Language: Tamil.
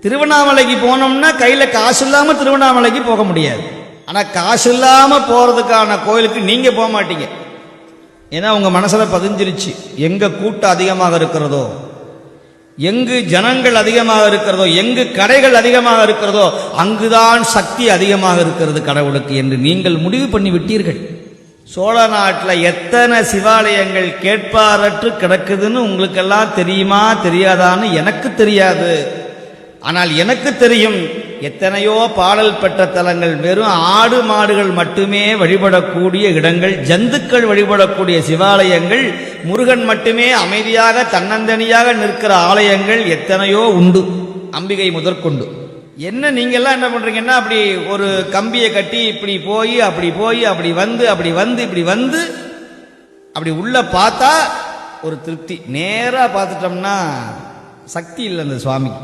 திருவண்ணாமலைக்கு போனோம்னா கையில காசு இல்லாம திருவண்ணாமலைக்கு போக முடியாது. ஆனா காசு இல்லாம போறதுக்கான கோயிலுக்கு நீங்க போக மாட்டீங்க. ஏன்னா உங்க மனசுல பதிஞ்சிருச்சு, எங்க கூட்டம் அதிகமாக இருக்கிறதோ, எங்கு ஜனங்கள் அதிகமாக இருக்கிறதோ, எங்கு கடைகள் அதிகமாக இருக்கிறதோ அங்குதான் சக்தி அதிகமாக இருக்கிறது கடவுளுக்கு என்று நீங்கள் முடிவு பண்ணி விட்டீர்கள். சோழ நாட்டில் எத்தனை சிவாலயங்கள் கேட்பாரற்று கிடக்குதுன்னு உங்களுக்கு எல்லாம் தெரியுமா தெரியாதான்னு எனக்கு தெரியாது. ஆனால் எனக்கு தெரியும், எத்தனையோ பாடல் பெற்ற தலங்கள் வெறும் ஆடு மாடுகள் மட்டுமே வழிபடக்கூடிய இடங்கள், ஜந்துக்கள் வழிபடக்கூடிய சிவாலயங்கள், முருகன் மட்டுமே அமைதியாக தன்னந்தனியாக நிற்கிற ஆலயங்கள் எத்தனையோ உண்டு, அம்பிகை முதற்கொண்டு. என்ன நீங்க எல்லாம் என்ன பண்றீங்கன்னா, அப்படி ஒரு கம்பியை கட்டி இப்படி போய் அப்படி போய் அப்படி வந்து அப்படி வந்து இப்படி வந்து அப்படி உள்ள பார்த்தா ஒரு திருப்தி, நேரா பார்த்துட்டோம்னா சக்தி இல்லை அந்த சுவாமிக்கு.